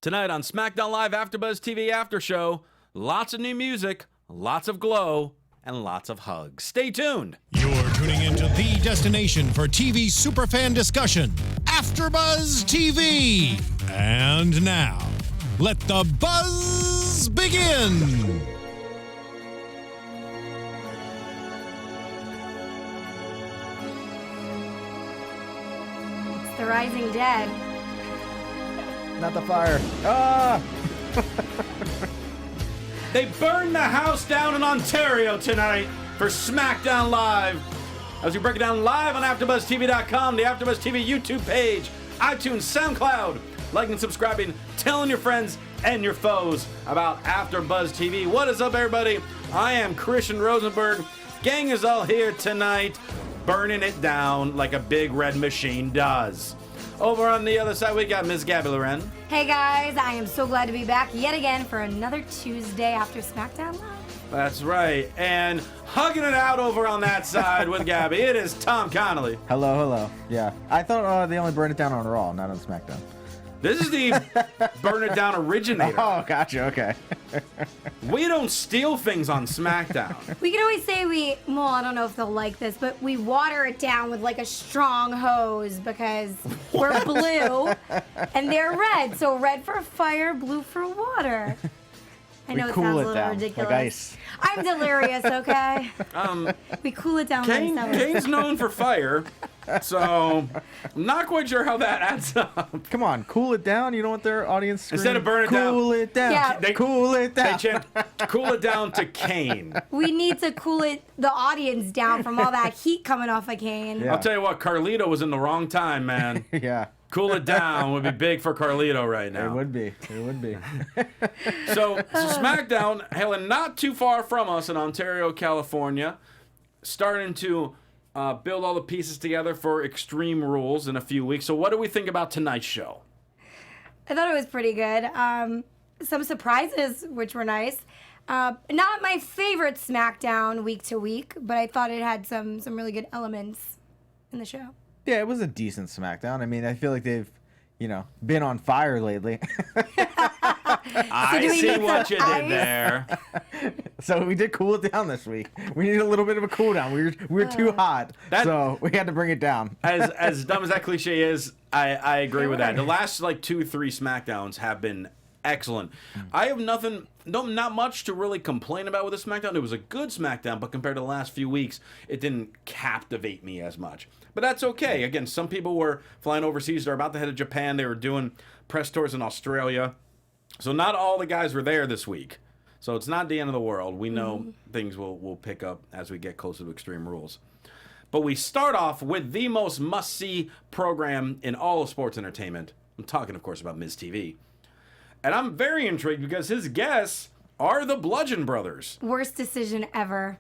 Tonight on SmackDown Live AfterBuzz TV After Show, lots of new music, lots of glow, and lots of hugs. Stay tuned. You're tuning into the destination for TV superfan discussion, AfterBuzz TV. And now, let the buzz begin. It's the Rising Dead. Not the fire. Ah! They burned the house down in Ontario tonight for SmackDown Live. As we break it down live on AfterBuzzTV.com, the AfterBuzz TV YouTube page, iTunes, SoundCloud. Liking and subscribing, telling your friends and your foes about AfterBuzz TV. What is up, everybody? I am Christian Rosenberg. Gang is all here tonight, burning it down like a big red machine does. Over on the other side, we got Miss Gabby Loren. Hey guys, I am so glad to be back yet again for another Tuesday after SmackDown Live. That's right. And hugging it out over on that side with Gabby, it is Tom Connolly. Hello, hello. Yeah. I thought they only burned it down on Raw, not on SmackDown. This is the burn it down originator. Oh, gotcha. Okay. We don't steal things on SmackDown. We can always say well, I don't know if they'll like this, but we water it down with like a strong hose because we're blue and they're red. So red for fire, blue for water. I know it sounds a little ridiculous. Like ice. I'm delirious, okay? We cool it down like summer. Kane's known for fire, so I'm not quite sure how that adds up. Come on, cool it down. You don't want their audience screaming. Instead of burn it down. Cool it down. Yeah. Cool it down. They chant, cool it down to Kane. We need to cool the audience down from all that heat coming off of Kane. Yeah. I'll tell you what, Carlito was in the wrong time, man. Yeah. Cool it down would be big for Carlito right now. It would be. It would be. So SmackDown, hailing not too far from us in Ontario, California, starting to build all the pieces together for Extreme Rules in a few weeks. So what do we think about tonight's show? I thought it was pretty good. Some surprises, which were nice. Not my favorite SmackDown week to week, but I thought it had some really good elements in the show. Yeah, it was a decent SmackDown. I mean, I feel like they've, been on fire lately. I see what you did there. So we did cool it down this week. We needed a little bit of a cool down. We were too hot, so we had to bring it down. As dumb as that cliche is, I agree with that. The last 2-3 SmackDowns have been excellent. I have not much to really complain about with the SmackDown. It was a good SmackDown, but compared to the last few weeks, it didn't captivate me as much. But that's okay. Again, some people were flying overseas. They're about to head to Japan. They were doing press tours in Australia. So not all the guys were there this week. So it's not the end of the world. We know things will pick up as we get closer to Extreme Rules. But we start off with the most must-see program in all of sports entertainment. I'm talking, of course, about Miz TV. And I'm very intrigued because his guests are the Bludgeon Brothers. Worst decision ever.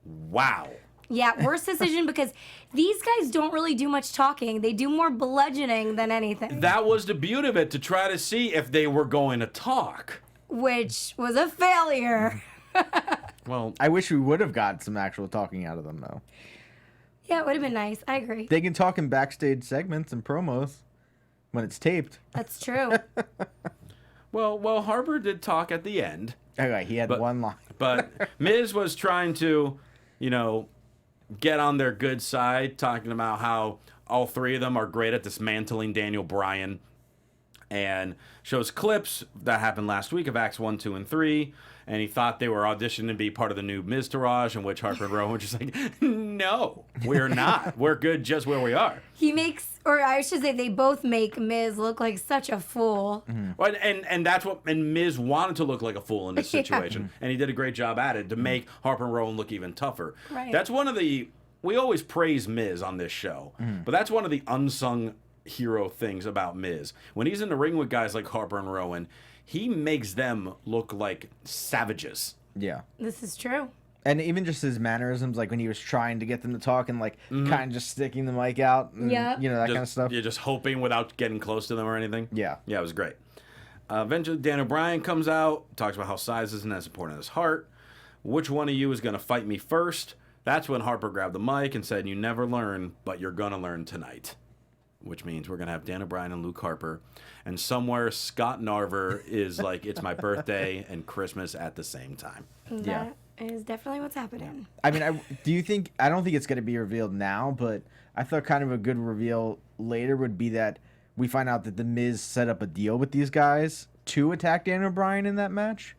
Wow. Yeah, worst decision because these guys don't really do much talking. They do more bludgeoning than anything. That was the beauty of it, to try to see if they were going to talk. Which was a failure. Well, I wish we would have got some actual talking out of them, though. Yeah, it would have been nice. I agree. They can talk in backstage segments and promos when it's taped. That's true. well, Arbor did talk at the end. Okay, he had one line. But Miz was trying to, get on their good side, talking about how all three of them are great at dismantling Daniel Bryan, and shows clips that happened last week of Acts 1, 2, and 3, and he thought they were auditioning to be part of the new Miztourage, in which Harper and Rowan were just like, no, we're not. We're good just where we are. He makes, or I should say they both make Miz look like such a fool. Mm-hmm. Well, and Miz wanted to look like a fool in this situation, and he did a great job at it to make Harper and Rowan look even tougher. Right. That's one of the, we always praise Miz on this show, but that's one of the unsung hero things about Miz. When he's in the ring with guys like Harper and Rowan, he makes them look like savages. Yeah. This is true. And even just his mannerisms, like when he was trying to get them to talk and kind of just sticking the mic out, and, Yeah. that kind of stuff. You're just hoping without getting close to them or anything. Yeah. Yeah, it was great. Eventually, Daniel Bryan comes out, talks about how size isn't as important as heart. Which one of you is going to fight me first? That's when Harper grabbed the mic and said, "You never learn, but you're going to learn tonight." which means we're going to have Dan O'Brien and Luke Harper. And somewhere Scott and Arbor is like, it's my birthday and Christmas at the same time. That is definitely what's happening. I mean, I don't think it's going to be revealed now, but I thought kind of a good reveal later would be that we find out that The Miz set up a deal with these guys to attack Dan O'Brien in that match.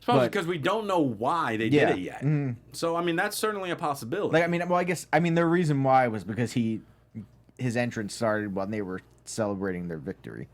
Especially because we don't know why they did it yet. Mm-hmm. So, I mean, that's certainly a possibility. Like, I mean, well, the reason why was because his entrance started when they were celebrating their victory.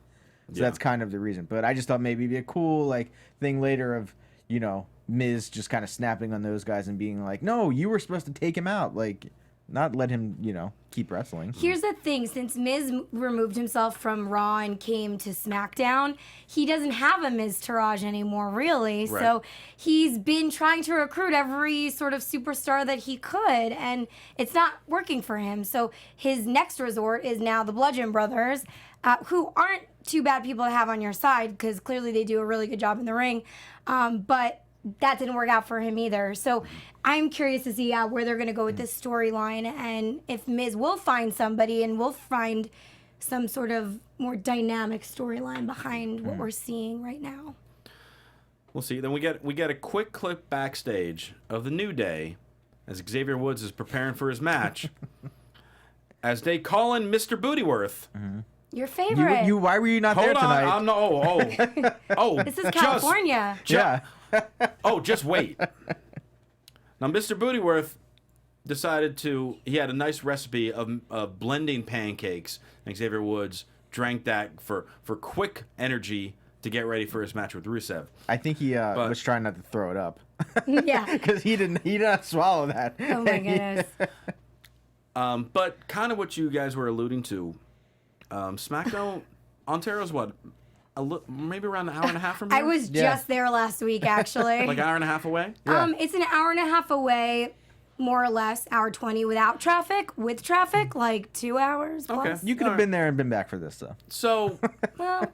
So that's kind of the reason. But I just thought maybe it'd be a cool, like, thing later of, you know, Miz just kind of snapping on those guys and being like, no, you were supposed to take him out. Like, not let him, you know, keep wrestling. Here's the thing. Since Miz removed himself from Raw and came to SmackDown, he doesn't have a Miz Taraj anymore, really. Right. So he's been trying to recruit every sort of superstar that he could, and it's not working for him. So his next resort is now the Bludgeon Brothers, who aren't too bad people to have on your side because clearly they do a really good job in the ring. But that didn't work out for him either. So I'm curious to see where they're going to go with this storyline and if Miz will find somebody and will find some sort of more dynamic storyline behind what we're seeing right now. We'll see. Then we get a quick clip backstage of the New Day as Xavier Woods is preparing for his match as they call in Mr. Bootyworth. Mm-hmm. Your favorite. Why were you not there tonight? I'm not. Oh. This is California. Just wait. Now, Mr. Bootyworth decided he had a nice recipe of blending pancakes, and Xavier Woods drank that for quick energy to get ready for his match with Rusev. I think he was trying not to throw it up. Yeah. Because he did not swallow that. Oh, my goodness. But kind of what you guys were alluding to, SmackDown, Ontario's what? Maybe around an hour and a half from here? I was just there last week, actually. Like an hour and a half away? Yeah. It's an hour and a half away, more or less, hour 20 without traffic. With traffic, like 2 hours plus. Okay. You could have been there and been back for this, though. So... Well,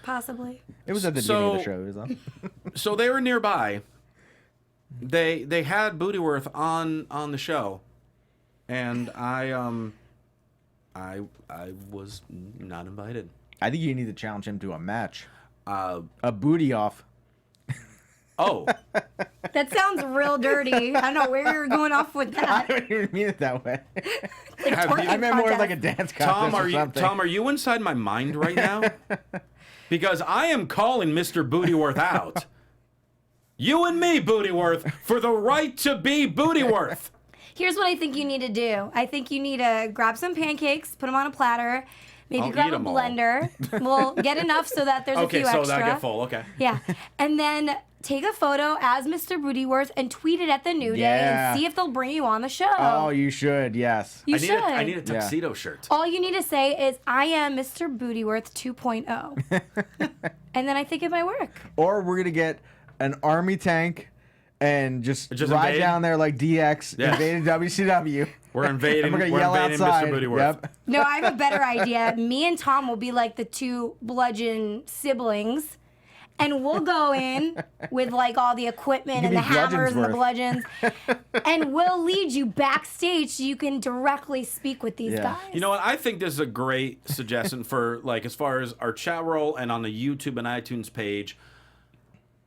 possibly. It was at the beginning of the show, though. So they were nearby. They had Bootyworth on the show, and I was not invited. I think you need to challenge him to a match. A booty off. Oh. That sounds real dirty. I don't know where you're going off with that. I don't even mean it that way. I meant more like a dance contest Tom, are you inside my mind right now? Because I am calling Mr. Bootyworth out. You and me, Bootyworth, for the right to be Bootyworth. Here's what I think you need to do. I think you need to grab some pancakes, put them on a platter, maybe grab a blender. We'll get enough so that there's a few extra. Okay, so that get full. Okay. Yeah. And then take a photo as Mr. Bootyworth and tweet it at the New Day and see if they'll bring you on the show. Oh, you should, yes. You should. I need a tuxedo shirt. All you need to say is, I am Mr. Bootyworth 2.0. And then I think it might work. Or we're going to get an army tank and just ride down there like DX, invading WCW. We're invading. We're gonna yell outside. Mr. Bootyworth. Yep. No, I have a better idea. Me and Tom will be like the two bludgeon siblings, and we'll go in with like all the equipment and the hammers and the bludgeons, and we'll lead you backstage so you can directly speak with these guys. You know what? I think this is a great suggestion for like as far as our chat roll and on the YouTube and iTunes page.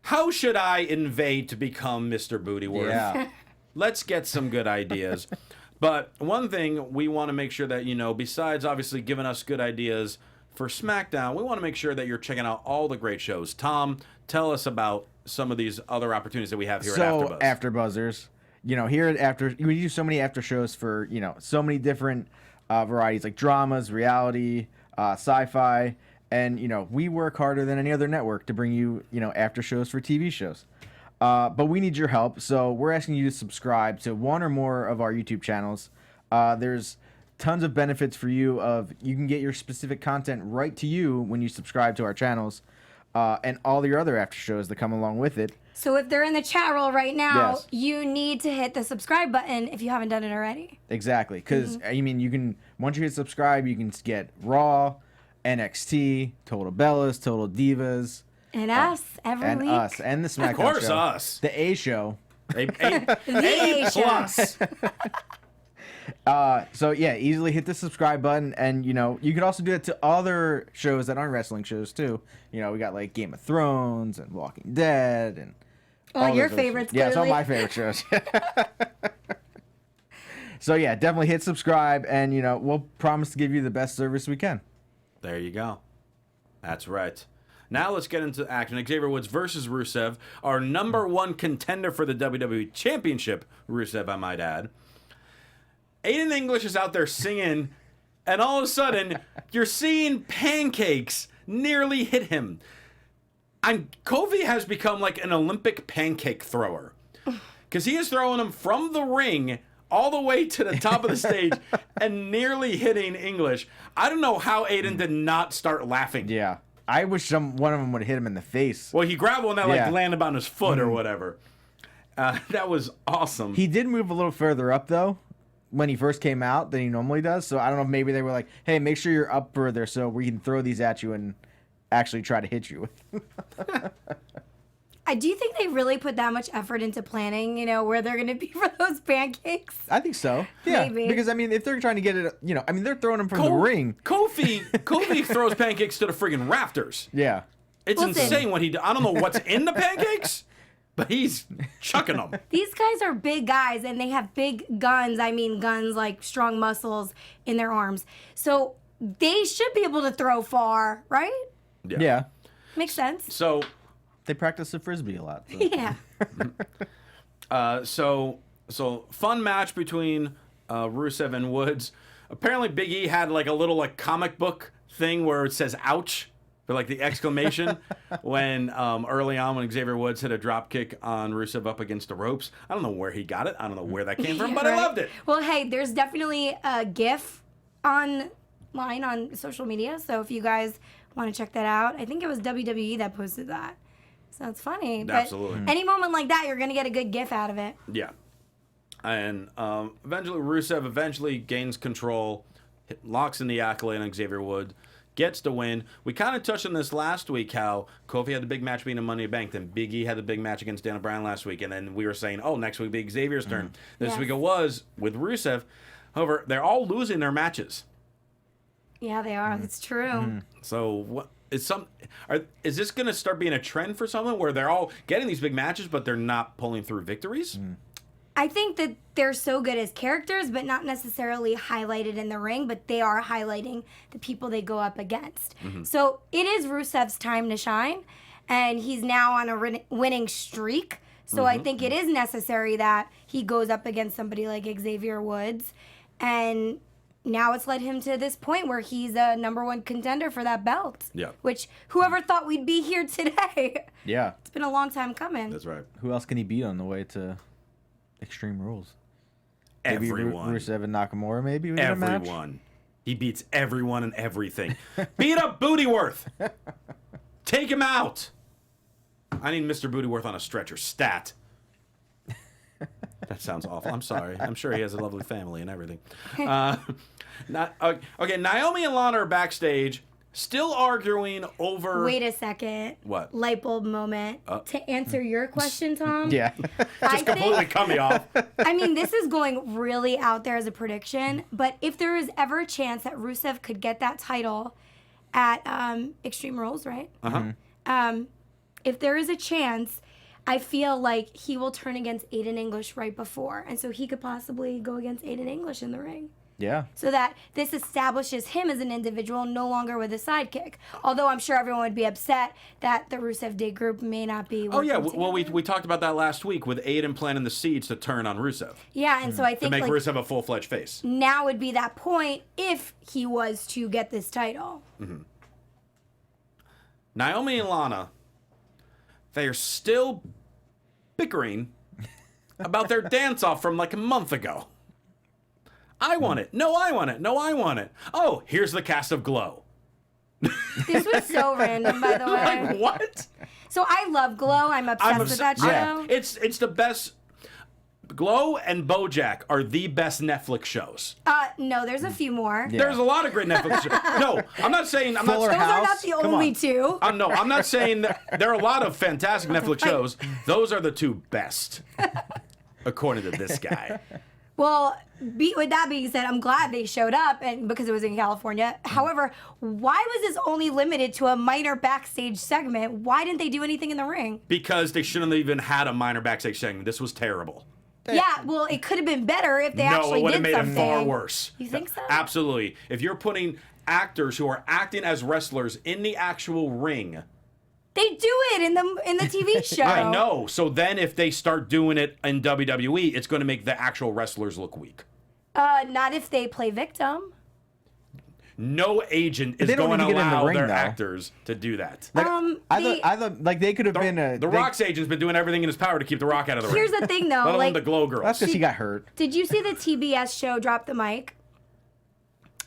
How should I invade to become Mr. Bootyworth? Yeah. Let's get some good ideas. But one thing we want to make sure that, you know, besides obviously giving us good ideas for SmackDown, we want to make sure that you're checking out all the great shows. Tom, tell us about some of these other opportunities that we have here at AfterBuzz. So, AfterBuzzers, you know, here at After, we do so many after shows for, you know, so many different varieties like dramas, reality, sci-fi. And, you know, we work harder than any other network to bring you, you know, after shows for TV shows. But we need your help, so we're asking you to subscribe to one or more of our YouTube channels. There's tons of benefits for you. You can get your specific content right to you when you subscribe to our channels, and all your other after shows that come along with it. So if they're in the chat roll right now, you need to hit the subscribe button if you haven't done it already. Exactly, because I mean, you can once you hit subscribe, you can get Raw, NXT, Total Bellas, Total Divas. And us every week. And us. And the SmackDown show. Of course, us. The A show. A plus. So yeah, easily hit the subscribe button, and you could also do it to other shows that aren't wrestling shows too. We got like Game of Thrones and Walking Dead and all your those favorites, shows. Yeah, it's all clearly. my favorite shows. So yeah, definitely hit subscribe, and we'll promise to give you the best service we can. There you go. That's right. Now let's get into action. Xavier Woods versus Rusev, our #1 contender for the WWE Championship. Rusev, I might add. Aiden English is out there singing, and all of a sudden, you're seeing pancakes nearly hit him. Kofi has become like an Olympic pancake thrower, because he is throwing them from the ring all the way to the top of the stage and nearly hitting English. I don't know how Aiden did not start laughing. Yeah, I wish one of them would hit him in the face. Well, he grabbed one that like Yeah. landed on his foot or whatever. That was awesome. He did move a little further up though when he first came out than he normally does. So I don't know if maybe they were like, "Hey, make sure you're up further so we can throw these at you and actually try to hit you." Do you think they really put that much effort into planning, where they're going to be for those pancakes? I think so. Yeah, Maybe. because if they're trying to get it, they're throwing them from the ring. Kofi throws pancakes to the friggin' rafters. Yeah. It's Listen. insane what he does. I don't know what's in the pancakes, but he's chucking them. These guys are big guys, and they have big guns. I mean, guns like strong muscles in their arms. So they should be able to throw far, right? Yeah. Makes sense. So, They practice the frisbee a lot. So. so fun match between Rusev and Woods. Apparently, Big E had like a little like comic book thing where it says "ouch" for like the exclamation when early on when Xavier Woods hit a drop kick on Rusev up against the ropes. I don't know where he got it. I don't know where that came from, but I Right. loved it. Well, hey, there's definitely a GIF online on social media. So if you guys want to check that out, I think it was WWE that posted that. So it's funny. Absolutely. But any moment like that, you're going to get a good GIF out of it. Yeah. And eventually, Rusev gains control, locks in the accolade on Xavier Woods, gets the win. We kind of touched on this last week, how Kofi had the big match being a Money in the Bank, then Big E had the big match against Daniel Bryan last week, and then we were saying, oh, next week be Xavier's turn. This Yes. week it was with Rusev. However, they're all losing their matches. Yeah, they are. That's true. So what is this going to start being a trend for someone where they're all getting these big matches, but they're not pulling through victories? I think that they're so good as characters, but not necessarily highlighted in the ring, but they are highlighting the people they go up against. So it is Rusev's time to shine, and he's now on a winning streak. So I think it is necessary that he goes up against somebody like Xavier Woods, and now it's led him to this point where he's a #1 contender for that belt. Yeah. Which, whoever thought we'd be here today? Yeah. It's been a long time coming. That's right. Who else can he beat on the way to Extreme Rules? Maybe Everyone. Rusev and Nakamura, maybe? We get a match? Everyone. He beats everyone and everything. Beat up Bootyworth. Take him out. I need Mr. Bootyworth on a stretcher. Stat. That sounds awful. I'm sorry. I'm sure he has a lovely family and everything. Okay, Naomi and Lana are backstage, still arguing over... Wait a second. What? Light bulb moment. To answer your question, Tom. Yeah. I Completely think, cut me off. I mean, this is going really out there as a prediction, but if there is ever a chance that Rusev could get that title at Extreme Rules, right? If there is a chance, I feel like he will turn against Aiden English right before, and so he could possibly go against Aiden English in the ring. Yeah. So that this establishes him as an individual, no longer with a sidekick. Although I'm sure everyone would be upset that the Rusev Day group may not be. Oh, yeah. working Well, together. we talked about that last week with Aiden planting the seeds to turn on Rusev. Yeah, and so I To think make like, Rusev a full-fledged face. now would be that point if he was to get this title. Naomi and Lana, they are still bickering about their dance-off from like a month ago. I want it. No, I want it. No, I want it. Oh, here's the cast of Glow. This was so random, by the way. Like, what? So I love Glow. I'm obsessed with that show. Yeah. It's the best. Glow and BoJack are the best Netflix shows. No, there's a few more. Yeah. There's a lot of great Netflix shows. No, I'm not saying... Fuller Those are not House? the Come only on. two. No, I'm not saying that there are a lot of fantastic Netflix shows. Those are the two best, according to this guy. Well, with that being said, I'm glad they showed up and because it was in California. However, why was this only limited to a minor backstage segment? Why didn't they do anything in the ring? Because they shouldn't have even had a minor backstage segment. This was terrible. Yeah, well, it could have been better if they actually it would have did made something. it far worse. You think so? Absolutely. If you're putting actors who are acting as wrestlers in the actual ring. They do it in the TV show. I know. So then if they start doing it in WWE, it's going to make the actual wrestlers look weak. Not if they play victim. No agent is They don't going need to to get in the allow ring, their though. actors to do that. Like, I thought like they could have been The Rock's agent's been doing everything in his power to keep The Rock out of the ring. Here's the thing, though. Let alone like, the Glow Girls. That's because he got hurt. Did you see the TBS show Drop the Mic?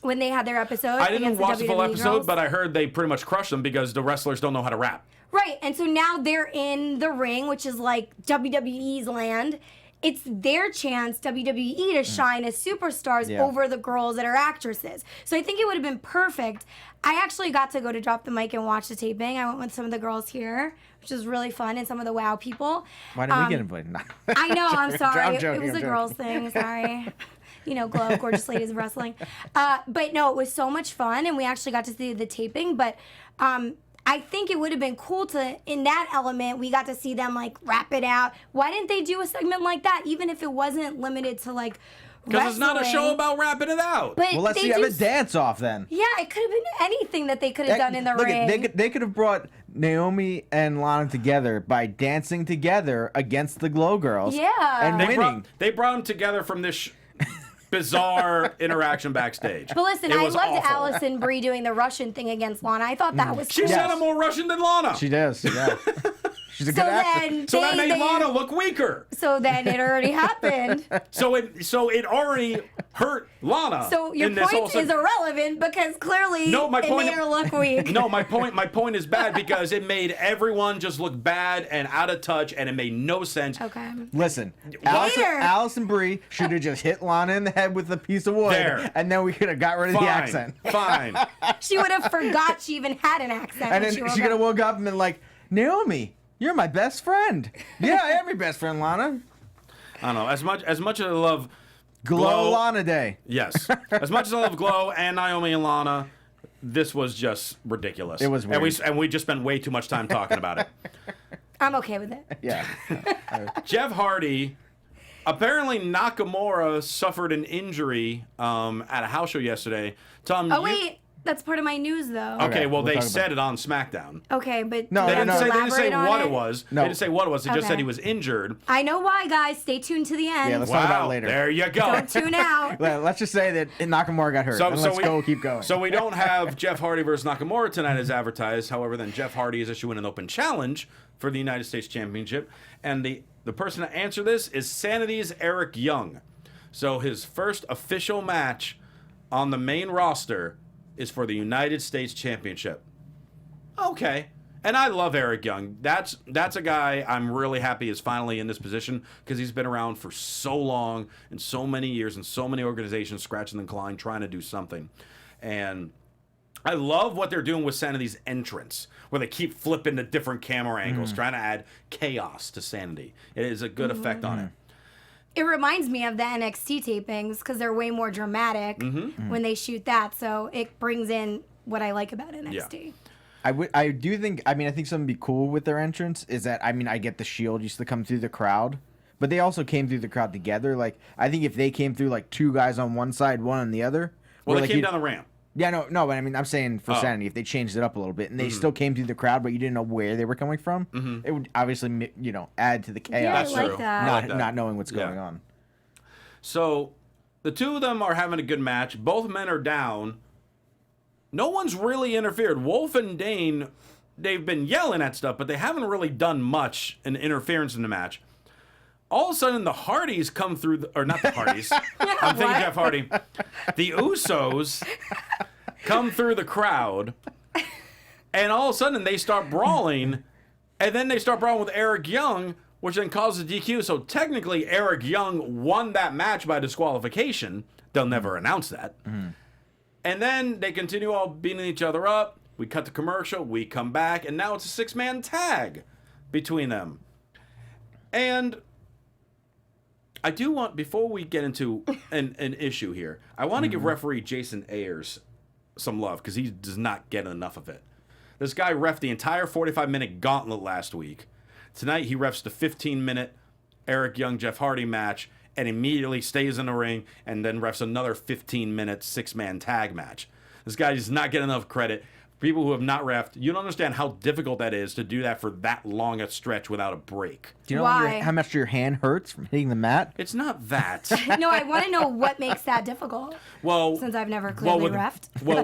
When they had their episode? I didn't against watch the the full WWE episode, girls? but I heard they pretty much crushed them because the wrestlers don't know how to rap. Right, and so now they're in the ring, which is like WWE's land. It's their chance, WWE, to shine as superstars over the girls that are actresses. So I think it would have been perfect. I actually got to go to Drop the Mic and watch the taping. I went with some of the girls here, which was really fun, and some of the WoW people. Why didn't we get invited? No. I know, I'm sorry. I'm It joking, was I'm a joking. girls thing, sorry. You know, Glow, Gorgeous Ladies of Wrestling. But no, it was so much fun, and we actually got to see the taping. But I think it would have been cool to, in that element, we got to see them, like, rap it out. Why didn't they do a segment like that, even if it wasn't limited to, like, Because it's not a wrestling? show about rapping it out. But Well, let's they see. Have do a dance off then. Yeah, it could have been anything that they could have done in the Look, ring. They could have brought Naomi and Lana together by dancing together against the Glow Girls. Yeah. And They winning. they brought them together from this bizarre interaction backstage. But listen, It I was loved awful. Allison Brie doing the Russian thing against Lana. I thought that was She cool. sounded more Russian than Lana. She does. Yeah. She's a good So actor. then, So that made Lana look weaker. So then it already happened. So it already hurt Lana. So your in this whole point is irrelevant because clearly No, my it point- made her look weak. No, my point is bad because it made everyone just look bad and out of touch, and it made no sense. Okay. Listen, Later. Allison Brie should have just hit Lana in the head with a piece of wood, There. and then we could have got rid of Fine, the accent. fine. She would have forgot she even had an accent. And when then woke she could have up. woke up and been like, Naomi, you're my best friend. Yeah, I am your best friend, Lana. I don't know. As much as I love Glow Lana Day. Yes. As much as I love Glow and Naomi and Lana, this was just ridiculous. It was weird. And we just spent way too much time talking about it. I'm okay with it. Yeah. Jeff Hardy, apparently Nakamura suffered an injury at a house show yesterday. Tom, Oh wait, that's part of my news though. Okay, Okay, well we'll they talk said it on SmackDown. Okay, but No, do They you didn't have to say elaborate on what it it was. No. They didn't say what it was. They just Okay. said he was injured. I know why, guys. Stay tuned to the end. Yeah, let's talk about it later. There you go. Don't tune out. Let's just say that Nakamura got hurt. and let's keep going. So we don't have Jeff Hardy versus Nakamura tonight as advertised. However, then Jeff Hardy is issuing an open challenge for the United States Championship. And the person to answer this is Sanity's Eric Young. So his first official match on the main roster is for the United States Championship. Okay. And I love Eric Young. That's a guy I'm really happy is finally in this position because he's been around for so long and so many years and so many organizations scratching and clawing trying to do something. And I love what they're doing with Sanity's entrance, where they keep flipping to different camera angles, trying to add chaos to Sanity. It is a good effect on it. It reminds me of the NXT tapings because they're way more dramatic when they shoot that. So it brings in what I like about NXT. I think something would be cool with their entrance is that, I get the Shield used to come through the crowd, but they also came through the crowd together. Like, I think if they came through like two guys on one side, one on the other. Well, they like came down the ramp. Yeah, no, but I'm saying for Sanity, if they changed it up a little bit and they still came through the crowd, but you didn't know where they were coming from, it would obviously, add to the chaos. Yeah, I That's like true. that. I like that. Not knowing what's going Yeah. on. So the two of them are having a good match. Both men are down. No one's really interfered. Wolf and Dane, they've been yelling at stuff, but they haven't really done much in interference in the match. All of a sudden, the Hardys come through, or not the Hardys. I'm thinking what? Jeff Hardy. The Usos come through the crowd, and all of a sudden they start brawling, and then they start brawling with Eric Young, which then causes a DQ. So technically, Eric Young won that match by disqualification. They'll never announce that. And then they continue all beating each other up. We cut the commercial. We come back. And now it's a six-man tag between them. And I do want, before we get into an issue here, I want to give referee Jason Ayers some love because he does not get enough of it. This guy reffed the entire 45-minute gauntlet last week. Tonight he refs the 15-minute Eric Young Jeff Hardy match and immediately stays in the ring and then refs another 15-minute six-man tag match. This guy does not get enough credit. People who have not reffed, you don't understand how difficult that is to do that for that long a stretch without a break. Do you know Why? how much your hand hurts from hitting the mat? It's not that. No, I want to know what makes that difficult. Well, Since I've never clearly reffed. Well,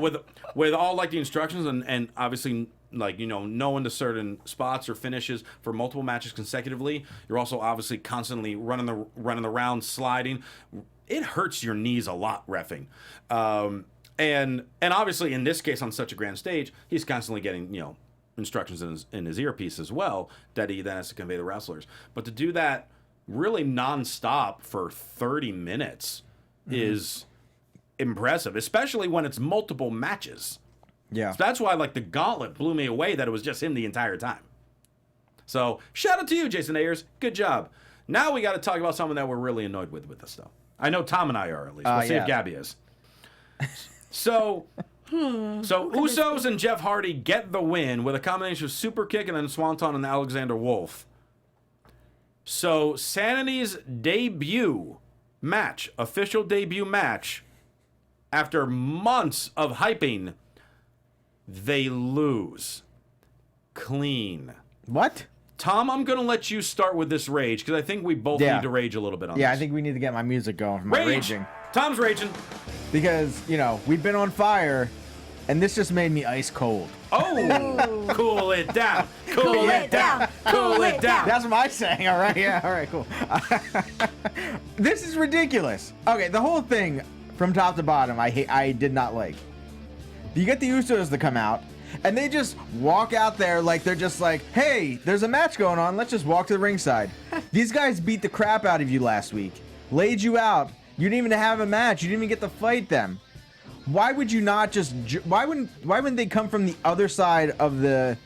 with all like the instructions and obviously like, you know, knowing the certain spots or finishes for multiple matches consecutively, you're also obviously constantly running the round, sliding. It hurts your knees a lot reffing. And obviously in this case on such a grand stage, he's constantly getting, you know, instructions in his earpiece as well that he then has to convey the wrestlers. But to do that really nonstop for 30 minutes is impressive, especially when it's multiple matches. Yeah. So that's why like the gauntlet blew me away that it was just him the entire time. So shout out to you, Jason Ayers. Good job. Now we got to talk about someone that we're really annoyed with this though. I know Tom and I are at least. We'll see if Gabby is. So Usos and Jeff Hardy get the win with a combination of super kick and then Swanton and Alexander Wolf. So Sanity's debut match, official debut match, after months of hyping, they lose. Clean. What? Tom, I'm going to let you start with this rage because I think we both need to rage a little bit on this. Yeah, I think we need to get my music going for my raging. Tom's raging. Because, you know, we've been on fire, and this just made me ice cold. Oh, cool it down. Cool it down. Cool it down. That's what I'm saying, all right? Yeah, all right, cool. This is ridiculous. Okay, the whole thing from top to bottom, I did not like. You get the Usos to come out, and they just walk out there like they're just like, hey, there's a match going on. Let's just walk to the ringside. These guys beat the crap out of you last week, laid you out. You didn't even have a match. You didn't even get to fight them. Why would you not just? Why wouldn't they come from the other side of the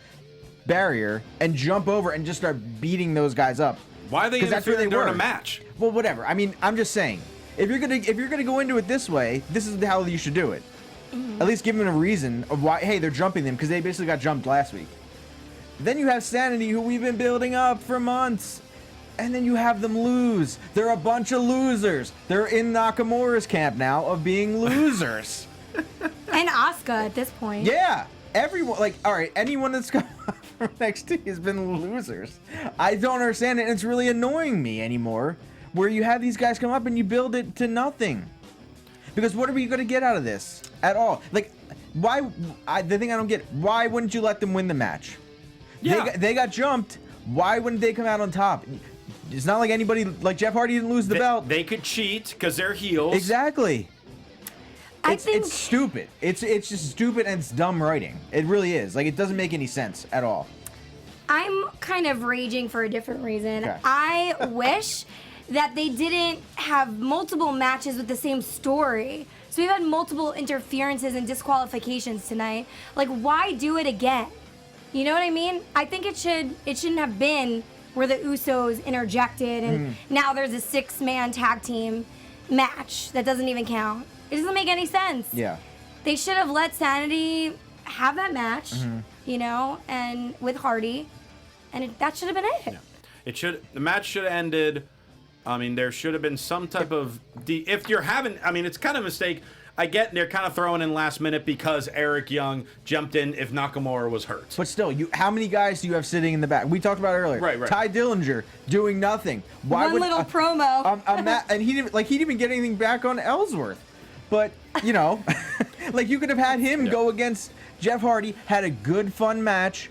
barrier and jump over and just start beating those guys up? Why are they interfering during a match? Well, whatever. I mean, I'm just saying. If you're gonna go into it this way, this is how you should do it. At least give them a reason of why. Hey, they're jumping them because they basically got jumped last week. Then you have Sanity, who we've been building up for months. And then you have them lose. They're a bunch of losers. They're in Nakamura's camp now of being losers. And Asuka at this point. Yeah. Everyone, like, all right, anyone that's come up from NXT has been losers. I don't understand it, and it's really annoying me anymore, where you have these guys come up and you build it to nothing. Because what are we going to get out of this at all? Like, why, the thing I don't get, why wouldn't you let them win the match? Yeah. They got jumped. Why wouldn't they come out on top? It's not like anybody, like Jeff Hardy didn't lose the belt. They could cheat because they're heels. Exactly. I think it's stupid. It's just stupid and it's dumb writing. It really is. Like, it doesn't make any sense at all. I'm kind of raging for a different reason. Okay. I wish that they didn't have multiple matches with the same story. So we've had multiple interferences and disqualifications tonight. Like, why do it again? You know what I mean? I think it shouldn't have been where the Usos interjected and now there's a 6-man tag team match that doesn't even count. It doesn't make any sense. Yeah. They should have let Sanity have that match, you know, and with Hardy, and that should have been it. Yeah. The match should have ended. I mean, there should have been some type of if you're having. I mean, it's kind of a mistake. I get they're kind of throwing in last minute because Eric Young jumped in if Nakamura was hurt. But still, how many guys do you have sitting in the back? We talked about it earlier. Right. Ty Dillinger doing nothing. One little promo. And he didn't even get anything back on Ellsworth. But, you know, like you could have had him go against Jeff Hardy, had a good, fun match.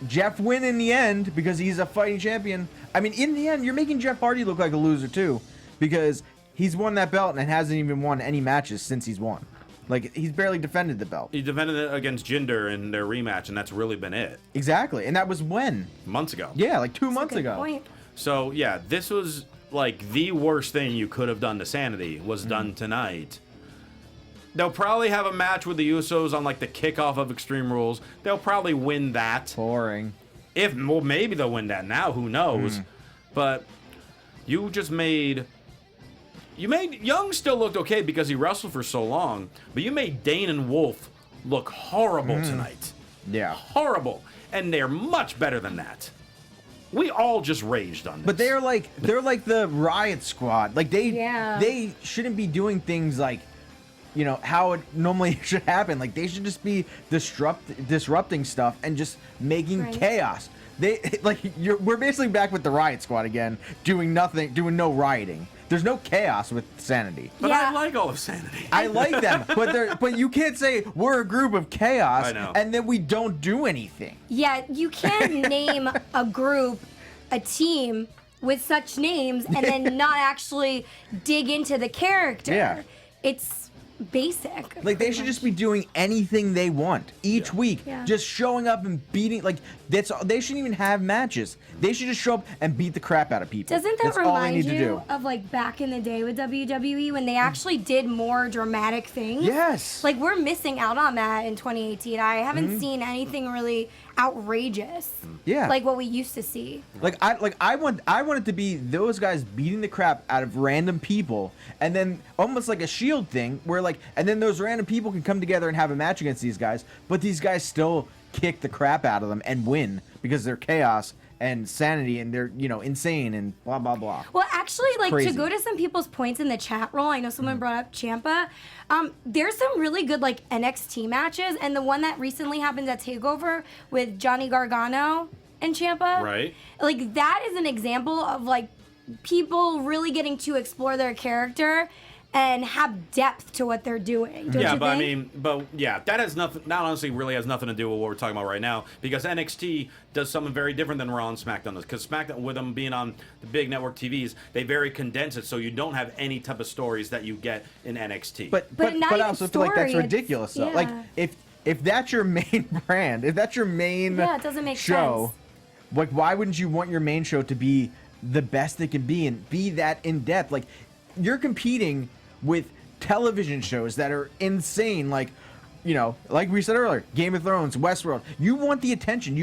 Jeff win in the end because he's a fighting champion. I mean, in the end, you're making Jeff Hardy look like a loser too because he's won that belt and hasn't even won any matches since he's won. Like, he's barely defended the belt. He defended it against Jinder in their rematch, and that's really been it. Exactly. And that was when? Months ago. Yeah, like 2 That's months a good ago. point. So, yeah, this was, like, the worst thing you could have done to Sanity was done tonight. They'll probably have a match with the Usos on, like, the kickoff of Extreme Rules. They'll probably win that. Boring. Well, maybe they'll win that now. Who knows? But you just made Young still looked okay because he wrestled for so long, but you made Dane and Wolf look horrible tonight. Yeah. Horrible. And they're much better than that. We all just raged on this. But they're like the Riot Squad. Like they shouldn't be doing things like, you know, how it normally should happen. Like they should just be disrupting stuff and just making chaos. We're basically back with the Riot Squad again, doing nothing, doing no rioting. There's no chaos with Sanity. But I like all of Sanity. I like them, but you can't say we're a group of chaos and then we don't do anything. Yeah, you can't name a group, a team with such names and then not actually dig into the character. Yeah. It's basic. Like they should just be doing anything they want each week, just showing up and beating. Like they shouldn't even have matches. They should just show up and beat the crap out of people. Doesn't that remind you of like back in the day with WWE when they actually did more dramatic things? Yes. Like we're missing out on that in 2018. I haven't seen anything really outrageous. Yeah. Like what we used to see. I want it to be those guys beating the crap out of random people, and then almost like a Shield thing where and then those random people can come together and have a match against these guys, but these guys still kick the crap out of them and win because they're chaos and Sanity and they're, you know, insane and blah blah blah. Well, actually, like crazy. to go to some people's points in the chat roll, I know someone brought up Ciampa. There's some really good like NXT matches, and the one that recently happened at Takeover with Johnny Gargano and Ciampa. Right. Like that is an example of like people really getting to explore their character and have depth to what they're doing. Don't you think? That has nothing. That honestly really has nothing to do with what we're talking about right now, because NXT does something very different than Raw and SmackDown does. Because SmackDown, with them being on the big network TVs, they very condense it, so you don't have any type of stories that you get in NXT. But I also feel like that's story, ridiculous. Though. yeah. Like if that's your main brand, if that's your main it doesn't make show, sense. like why wouldn't you want your main show to be the best it can be and be that in depth? Like you're competing with television shows that are insane, like, you know, like we said earlier, Game of Thrones, Westworld. You want the attention.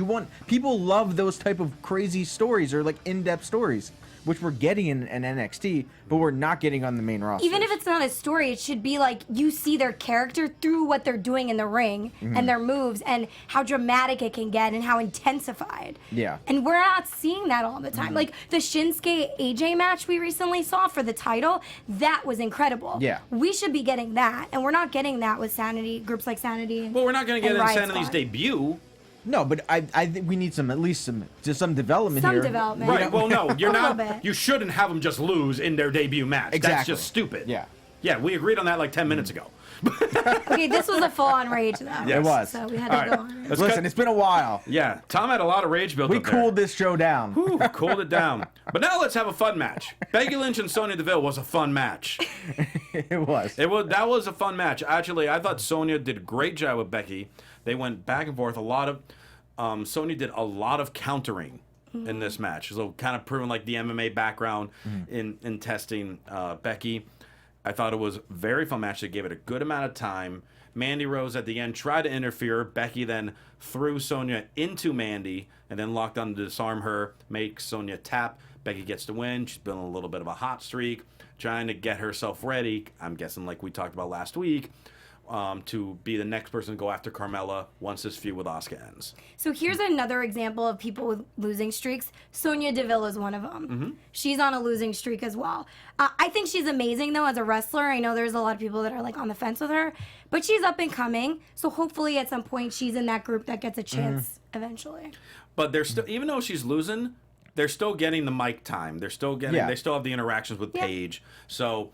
People love those type of crazy stories or like in-depth stories, which we're getting in NXT, but we're not getting on the main roster. Even if it's not a story, it should be like you see their character through what they're doing in the ring and their moves and how dramatic it can get and how intensified. Yeah. And we're not seeing that all the time. Like the Shinsuke AJ match we recently saw for the title, that was incredible. Yeah. We should be getting that, and we're not getting that with Sanity, groups like Sanity. Well, we're not going to get Riot Insanity's Squad. debut. No, but I think we need some development Some here. development. Right. Well, no, you're A little not. bit. You shouldn't have them just lose in their debut match. That's Exactly. just stupid. Yeah. Yeah, we agreed on that like 10 minutes ago. Okay, this was a full-on rage though. Yes. It was. So we had All to right. go on. Let's Listen, cut- it's been a while. Yeah, Tom had a lot of rage built We up there. cooled this show down. Whew, cooled it down. But now let's have a fun match. Becky Lynch and Sonya Deville was a fun match. It was. That was a fun match. Actually, I thought Sonya did a great job with Becky. They went back and forth. Sonya did a lot of countering in this match. So kind of proving like the MMA background in testing Becky. I thought it was a very fun match. They gave it a good amount of time. Mandy Rose at the end tried to interfere. Becky then threw Sonya into Mandy and then locked on to disarm her, make Sonya tap. Becky gets the win. She's been on a little bit of a hot streak, trying to get herself ready, I'm guessing like we talked about last week, to be the next person to go after Carmella once this feud with Asuka ends. So here's another example of people with losing streaks. Sonya Deville is one of them. She's on a losing streak as well. I think she's amazing, though, as a wrestler. I know there's a lot of people that are like on the fence with her, but she's up and coming. So hopefully at some point she's in that group that gets a chance eventually. But they're still, even though she's losing, they're still getting the mic time. They're still getting, they still have the interactions with Paige. So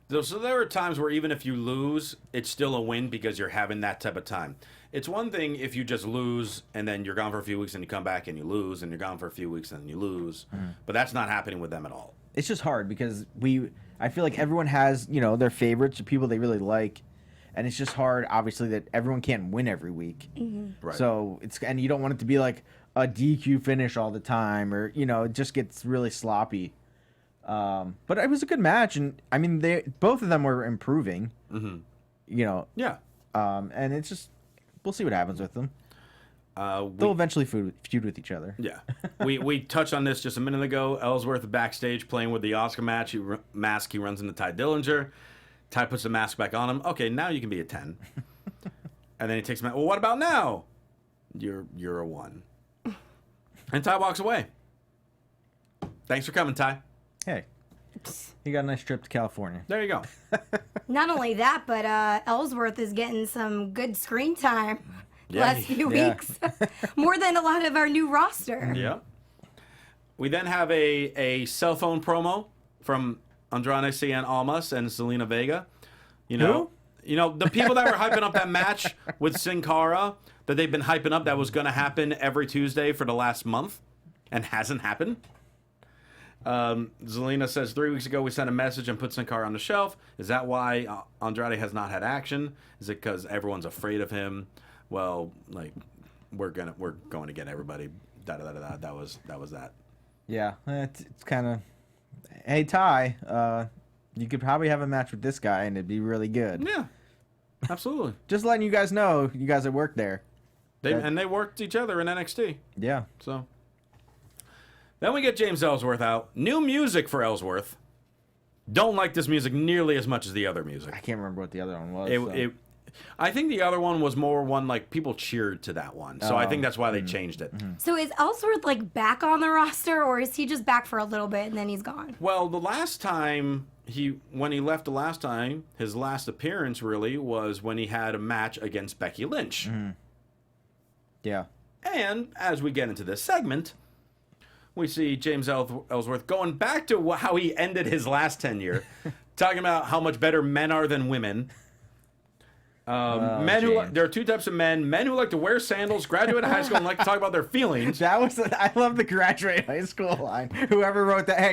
there are times where even if you lose, it's still a win because you're having that type of time. It's one thing if you just lose and then you're gone for a few weeks and you come back and you lose and you're gone for a few weeks and then you lose. But that's not happening with them at all. It's just hard because I feel like everyone has, you know, their favorites, the people they really like. And it's just hard, obviously, that everyone can't win every week. Right. So and you don't want it to be like a DQ finish all the time, or, you know, it just gets really sloppy. But it was a good match, and I mean, both of them were improving. You know. Yeah. And it's just, we'll see what happens with them. They'll eventually feud with each other. Yeah. We touched on this just a minute ago. Ellsworth backstage playing with the Oscar mask. He runs into Ty Dillinger. Ty puts the mask back on him. Okay, now you can be a 10. And then he takes him out. Well, what about now? You're a 1. And Ty walks away. Thanks for coming, Ty. Hey, you got a nice trip to California. There you go. Not only that, but Ellsworth is getting some good screen time Yeah, last few weeks. More than a lot of our new roster. Yeah. We then have a cell phone promo from Andrade Cien Almas and Zelina Vega. You know, the people that were hyping up that match with Sin Cara that they've been hyping up that was going to happen every Tuesday for the last month and hasn't happened. Zelina says 3 weeks ago we sent a message and put Sin Cara on the shelf. Is that why Andrade has not had action? Is it because everyone's afraid of him? Well, like we're going to get everybody. Da da da da. That was that. Yeah, it's kind of. Hey Ty, you could probably have a match with this guy and it'd be really good. Yeah, absolutely. Just letting you guys know, you guys that work there. They worked each other in NXT. Yeah. So then we get James Ellsworth out. New music for Ellsworth. Don't like this music nearly as much as the other music. I can't remember what the other one was. I think the other one was more one like people cheered to that one. So I think that's why they changed it. So is Ellsworth like back on the roster, or is he just back for a little bit and then he's gone? Well, the last time when he left the last time, his last appearance really was when he had a match against Becky Lynch. Yeah. And as we get into this segment, we see James Ellsworth going back to how he ended his last tenure, talking about how much better men are than women. There are two types of men who like to wear sandals, graduate high school, and like to talk about their feelings. I love the graduate high school line. Whoever wrote that,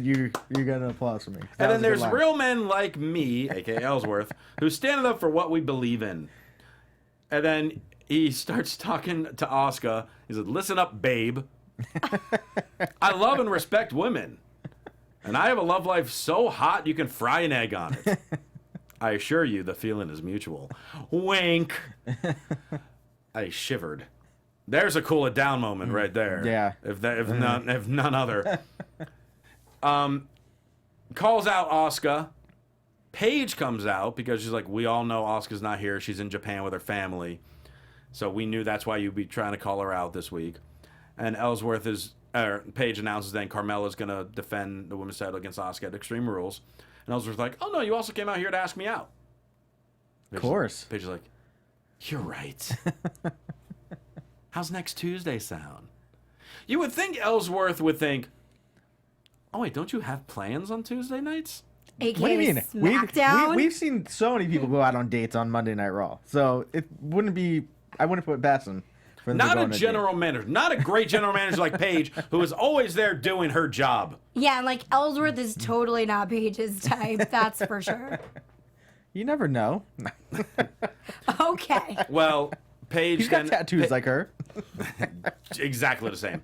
you got an applause for me. And then there's real men like me, aka Ellsworth, who's standing up for what we believe in. And then he starts talking to Asuka. He said, "Listen up, babe. I love and respect women, and I have a love life so hot you can fry an egg on it. I assure you the feeling is mutual." Wink. I shivered. There's a cool it down moment right there. Yeah. If none other. Calls out Asuka. Paige comes out because she's like, we all know Asuka's not here. She's in Japan with her family. So we knew that's why you'd be trying to call her out this week. And Paige announces then Carmella's going to defend the women's title against Asuka at Extreme Rules. And Ellsworth's like, oh, no, you also came out here to ask me out. Of course. Paige is like, you're right. How's next Tuesday sound? You would think Ellsworth would think, oh, wait, don't you have plans on Tuesday nights? AKA What do you mean? SmackDown? We've seen so many people go out on dates on Monday Night Raw. So it wouldn't be... I wouldn't put past them. Not a general manager. Not a great general manager like Paige, who is always there doing her job. Yeah, and like Ellsworth is totally not Paige's type. That's for sure. You never know. Okay. Well, Paige He's got tattoos like her. Exactly the same.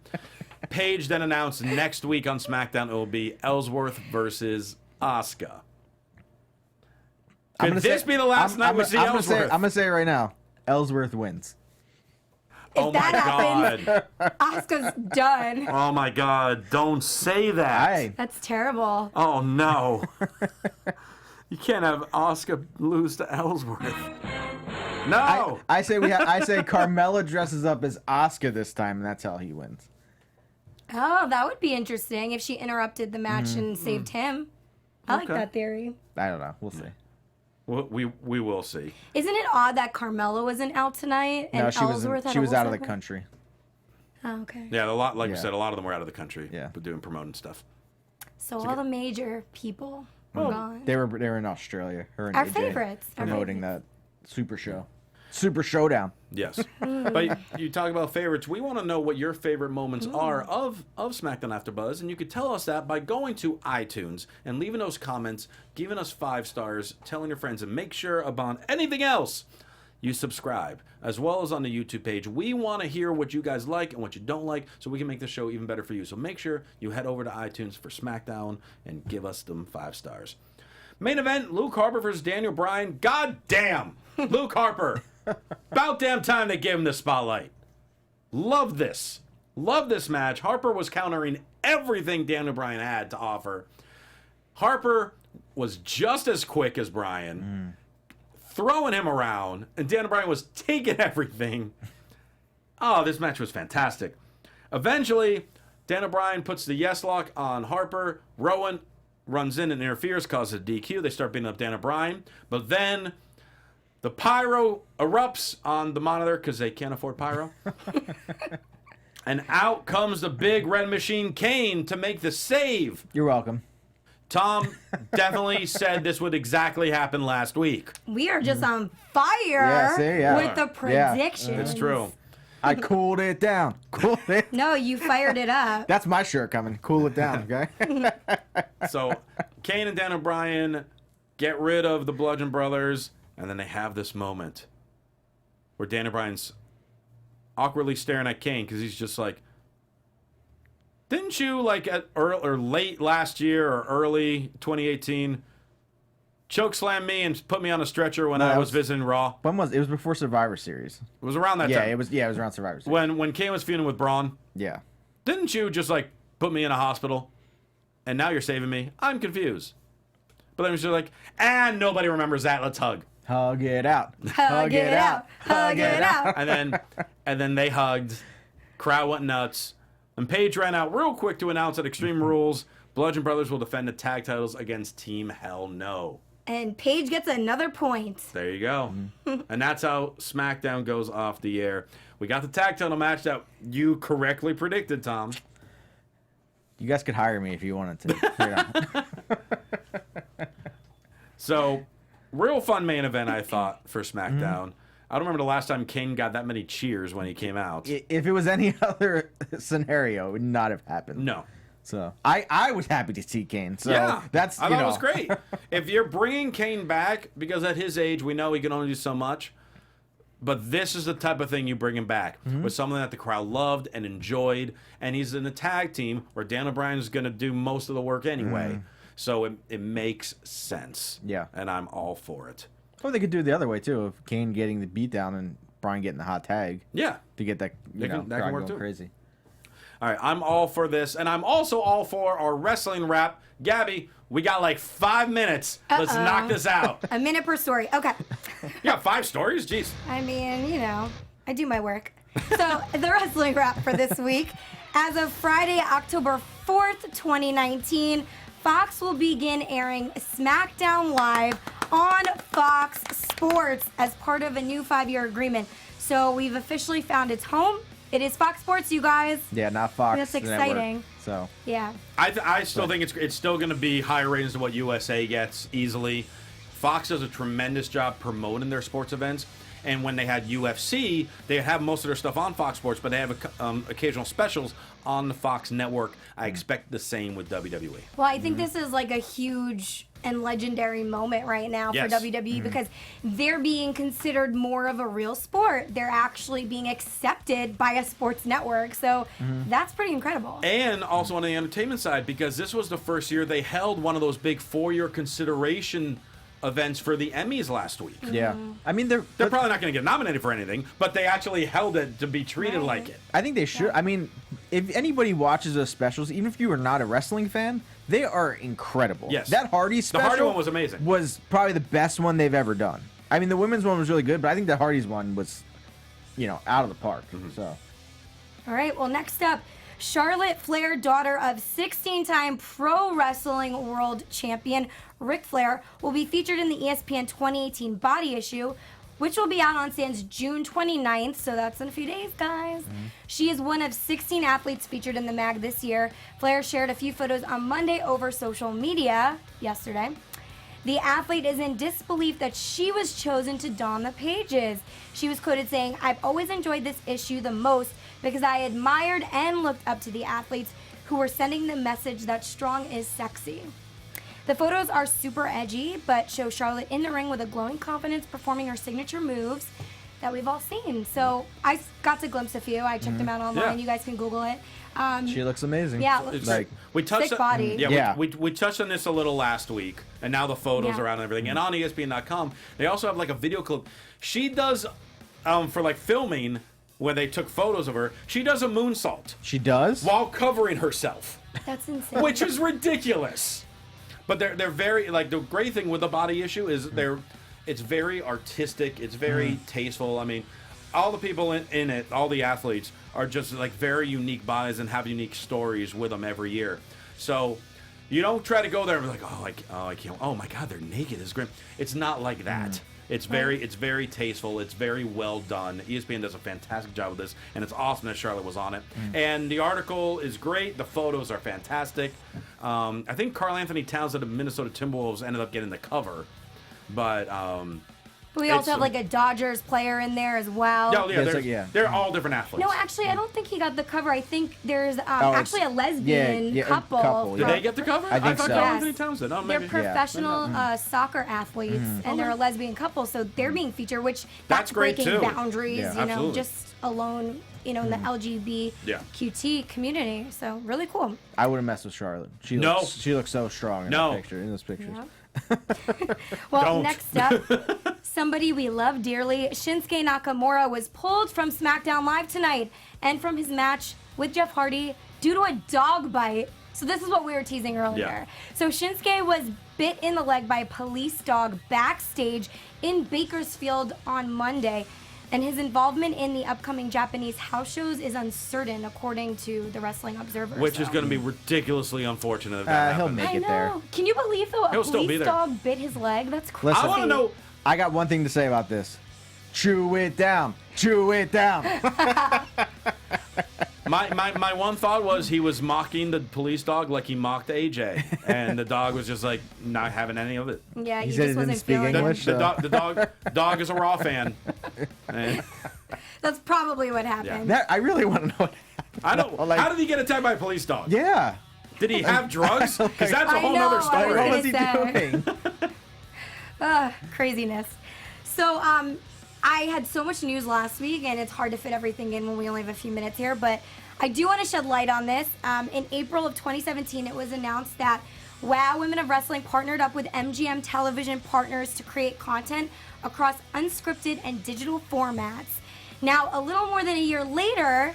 Paige then announced next week on SmackDown it will be Ellsworth versus Asuka. Could this be the last night we see Ellsworth? I'm going to say it right now. Ellsworth wins. Oh my God. Asuka's done. Oh my God. Don't say that. That's terrible. Oh no. You can't have Asuka lose to Ellsworth. No. I say Carmella dresses up as Asuka this time, and that's how he wins. Oh, that would be interesting if she interrupted the match and saved him. I like that theory. I don't know. We'll see. We will see. Isn't it odd that Carmella wasn't out tonight and Ellsworth had she was out of the segment? country. Oh, okay. Yeah, like we said, a lot of them were out of the country. Yeah. But doing promoting stuff. So all the major people were gone. They were in Australia. Her and Our AJ favorites. promoting that Super Showdown. Yes. But you talk about favorites. We want to know what your favorite moments are of SmackDown AfterBuzz, and you could tell us that by going to iTunes and leaving those comments, giving us 5 stars, telling your friends, and make sure upon anything else you subscribe, as well as on the YouTube page. We want to hear what you guys like and what you don't like so we can make the show even better for you. So make sure you head over to iTunes for SmackDown and give us them 5 stars. Main event, Luke Harper versus Daniel Bryan. God damn! Luke Harper. About damn time they gave him the spotlight. Love this. Love this match. Harper was countering everything Daniel Bryan had to offer. Harper was just as quick as Bryan, throwing him around, and Daniel Bryan was taking everything. Oh, this match was fantastic. Eventually, Daniel Bryan puts the yes lock on Harper. Rowan runs in and interferes, causes a DQ. They start beating up Daniel Bryan. But then the pyro erupts on the monitor because they can't afford pyro. And out comes the big red machine, Kane, to make the save. You're welcome. Tom definitely said this would exactly happen last week. We are just on fire with the Yeah. predictions. It's true. I cooled it down. Cooled it. No, you fired it up. That's my shirt coming. Cool it down, okay? So Kane and Daniel Bryan get rid of the Bludgeon Brothers, and then they have this moment where Daniel Bryan's awkwardly staring at Kane because he's just like, didn't you, like, at or late last year or early 2018, chokeslam me and put me on a stretcher when I was visiting Raw? When was it? Was before Survivor Series. It was around that Yeah, time. it was around Survivor Series. When Kane was feuding with Braun. Yeah. Didn't you just, like, put me in a hospital? And now you're saving me? I'm confused. But then it was just like, nobody remembers that. Let's hug. Hug it out. Hug it out. Hug it out. And then they hugged. Crowd went nuts. And Paige ran out real quick to announce that Extreme Rules, Bludgeon Brothers will defend the tag titles against Team Hell No. And Paige gets another point. There you go. And that's how SmackDown goes off the air. We got the tag title match that you correctly predicted, Tom. You guys could hire me if you wanted to. So, real fun main event, I thought, for SmackDown. I don't remember the last time Kane got that many cheers when he came out. If it was any other scenario, it would not have happened. No. So I was happy to see Kane. So Yeah, that's I thought it was great. If you're bringing Kane back, because at his age, we know he can only do so much, but this is the type of thing you bring him back with something that the crowd loved and enjoyed, and he's in a tag team where Daniel Bryan is going to do most of the work anyway, so it makes sense. Yeah. And I'm all for it. Or they could do it the other way too, of Kane getting the beatdown and Bryan getting the hot tag Yeah. to get that That can crowd work going too. crazy. All right, I'm all for this, and I'm also all for our wrestling wrap. Gabby, we got like 5 minutes. Let's knock this out. A minute per story. Okay. You got 5 stories? Jeez. I mean, I do my work. So, the wrestling wrap for this week. As of Friday, October 4th, 2019, Fox will begin airing SmackDown Live on Fox Sports as part of a new 5-year agreement. So, we've officially found its home. It is Fox Sports, you guys. Yeah, not Fox. That's Network. exciting. So Yeah. I still think it's still going to be higher ratings than what USA gets easily. Fox does a tremendous job promoting their sports events. And when they had UFC, they have most of their stuff on Fox Sports, but they have occasional specials on the Fox network. I expect the same with WWE. Well, I think this is like a huge and legendary moment right now Yes. for WWE because they're being considered more of a real sport. They're actually being accepted by a sports network. So that's pretty incredible. And also on the entertainment side, because this was the first year they held one of those big 4-year consideration events for the Emmys last week. yeah, I mean They're probably not going to get nominated for anything, but they actually held it to be treated like it. I think they should. I mean, if anybody watches those specials, even if you are not a wrestling fan, they are incredible. Yes. That Hardy special. The Hardy one was amazing. Was probably the best one they've ever done. I mean, the women's one was really good, but I think the Hardy's one was, out of the park. So. All right, well, next up, Charlotte Flair, daughter of 16-time Pro Wrestling World Champion Ric Flair, will be featured in the ESPN 2018 Body Issue, which will be out on Sans June 29th, so that's in a few days, guys. She is one of 16 athletes featured in the mag this year. Flair shared a few photos on Monday over social media yesterday. The athlete is in disbelief that she was chosen to don the pages. She was quoted saying, "I've always enjoyed this issue the most because I admired and looked up to the athletes who were sending the message that strong is sexy." The photos are super edgy, but show Charlotte in the ring with a glowing confidence performing her signature moves that we've all seen. So I got to glimpse a few. I checked them out online. Yeah. You guys can Google it. She looks amazing. Yeah, it looks It's like we touched thick body. Yeah, we touched on this a little last week, and now the photos Yeah. are out and everything. And on ESPN.com, they also have like a video clip. She does for like filming when they took photos of her, she does a moonsault She does? while covering herself, That's insane. which is ridiculous. But they're very like, the great thing with the body issue is it's very artistic, it's very tasteful. I mean, all the people in it, all the athletes are just like very unique bodies and have unique stories with them every year. So you don't try to go there and be like, I can't. Oh my God, they're naked. This is great. It's not like that. It's very tasteful. It's very well done. ESPN does a fantastic job with this, and it's awesome that Charlotte was on it. And the article is great. The photos are fantastic. I think Karl Anthony Towns of the Minnesota Timberwolves ended up getting the cover, but we also have like a Dodgers player in there as well. They're all different athletes. No, actually, I don't think he got the cover. I think there's actually a lesbian couple. Did they get the cover? I think thought so. Karl Anthony Towns did. Oh, They're maybe. professional soccer athletes, and they're a lesbian couple, so they're being featured, which That's great, breaking too. boundaries, Yeah. you know, Absolutely. just alone, you know, in the LGBTQT community. So really cool. I wouldn't mess with Charlotte. She looks so strong in that picture, in those pictures. Yeah. Well, Don't. next up, somebody we love dearly, Shinsuke Nakamura was pulled from SmackDown Live tonight and from his match with Jeff Hardy due to a dog bite. So this is what we were teasing earlier. Yeah. So Shinsuke was bit in the leg by a police dog backstage in Bakersfield on Monday. And his involvement in the upcoming Japanese house shows is uncertain, according to the Wrestling Observer. Which is going to be ridiculously unfortunate if that He'll happens. make I it know. there. Can you believe though a He'll still be police there. dog bit his leg? That's crazy. Listen, I want to know. I got one thing to say about this. Chew it down. Chew it down. My one thought was he was mocking the police dog like he mocked AJ, and the dog was just like not having any of it. Yeah, He he said just he didn't wasn't speak feeling English. it. The dog is a Raw fan. And That's probably what happened. I really want to know what happened. I don't. Like- How did he get attacked by a police dog? Yeah. Did he have drugs? Because that's a I whole know, nother I story. What gonna was he say. doing? Craziness. So, I had so much news last week, and it's hard to fit everything in when we only have a few minutes here, but I do want to shed light on this. In April of 2017, it was announced that WOW Women of Wrestling partnered up with MGM Television Partners to create content across unscripted and digital formats. Now, a little more than a year later,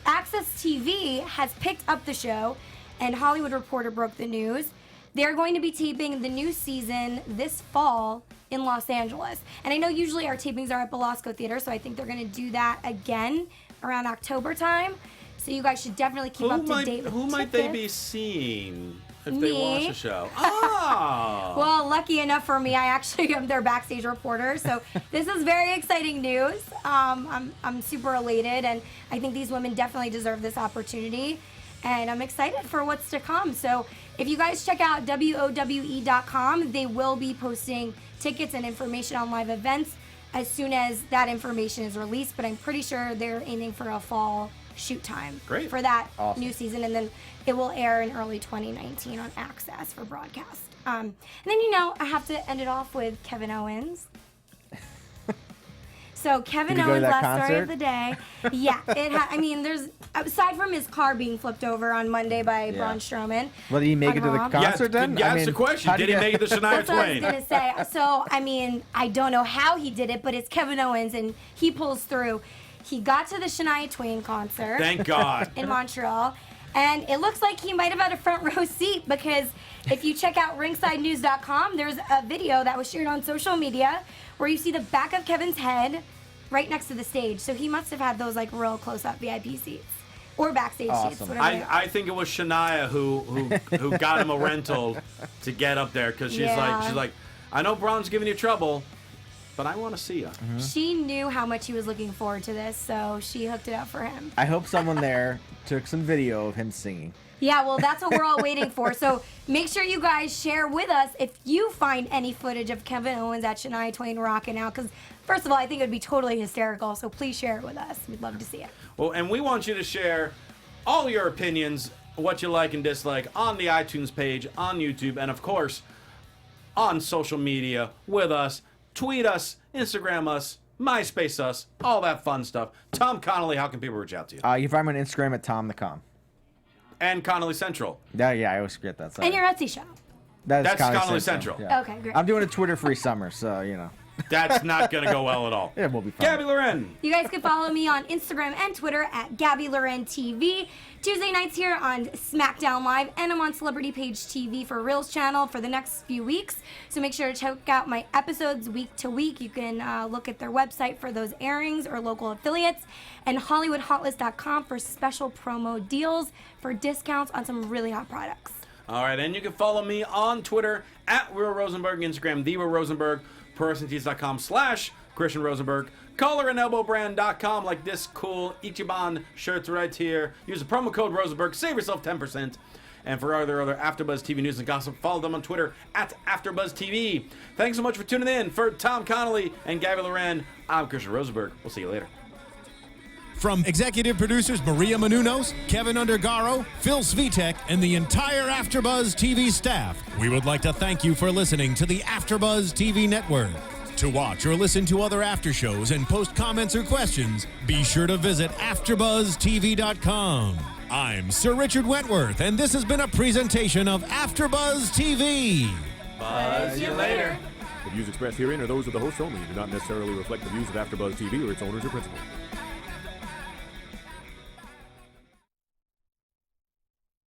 Access TV has picked up the show, and Hollywood Reporter broke the news. They're going to be taping the new season this fall in Los Angeles. And I know usually our tapings are at Belasco Theater, so I think they're going to do that again around October time. So you guys should definitely keep up to date with Who might they be tickets. seeing if they Me. watch the show? Oh. Well, lucky enough for me, I actually am their backstage reporter. So this is very exciting news. I'm super elated, and I think these women definitely deserve this opportunity. And I'm excited for what's to come. So if you guys check out WOWE.com, they will be posting tickets and information on live events as soon as that information is released. But I'm pretty sure they're aiming for a fall shoot time for that new season. And then it will air in early 2019 on Access for broadcast. And then, I have to end it off with Kevin Owens. So Kevin Did he go to Owens, that last story of concert? the day. Yeah, there's aside from his car being flipped over on Monday by Braun Strowman. Well, did he make it to the Raw. concert then? That's the question. how Did he make it to Shania That's what I was Twain? gonna say. So I don't know how he did it, but it's Kevin Owens and he pulls through. He got to the Shania Twain concert Thank God. in Montreal, and it looks like he might have had a front row seat because if you check out ringsidenews.com, there's a video that was shared on social media where you see the back of Kevin's head right next to the stage. So he must have had those like real close-up VIP seats or backstage seats. Whatever they are. I think it was Shania who got him a rental to get up there because she's like, I know Braun's giving you trouble, but I want to see you. She knew how much he was looking forward to this, so she hooked it up for him. I hope someone there took some video of him singing. Yeah, well, that's what we're all waiting for. So make sure you guys share with us if you find any footage of Kevin Owens at Shania Twain rocking out. Because, first of all, I think it would be totally hysterical. So please share it with us. We'd love to see it. Well, and we want you to share all your opinions, what you like and dislike, on the iTunes page, on YouTube, and of course, on social media with us. Tweet us, Instagram us, MySpace us, all that fun stuff. Tom Connolly, how can people reach out to you? You can find me on Instagram at TomTheCom. And Connolly Central. Yeah, I always forget that. Sorry. And your Etsy shop. That's Connolly Central. Yeah. Okay, great. I'm doing a Twitter-free summer, so, That's not going to go well at all. Yeah, we'll be fine. Gabby Loren. You guys can follow me on Instagram and Twitter at Gabby Loren TV. Tuesday nights here on SmackDown Live, and I'm on Celebrity Page TV for Reels channel for the next few weeks. So make sure to check out my episodes week to week. You can look at their website for those airings or local affiliates, and HollywoodHotlist.com for special promo deals for discounts on some really hot products. All right, and you can follow me on Twitter at Will Rosenberg, Instagram, The Will Rosenberg, ProWrestlingTees.com/Christian Rosenberg, CollaranElbowBrand.com, like this cool Ichiban shirts right here. Use the promo code Rosenberg, save yourself 10%. And for other AfterBuzz TV news and gossip, follow them on Twitter at AfterBuzz TV. Thanks so much for tuning in. For Tom Connolly and Gabby Loren, I'm Christian Rosenberg. We'll see you later. From executive producers Maria Menounos, Kevin Undergaro, Phil Svitek, and the entire AfterBuzz TV staff, we would like to thank you for listening to the AfterBuzz TV network. To watch or listen to other after shows and post comments or questions, be sure to visit AfterBuzzTV.com. I'm Sir Richard Wentworth, and this has been a presentation of AfterBuzz TV. Buzz you later. The views expressed herein are those of the hosts only and do not necessarily reflect the views of AfterBuzz TV or its owners or principals.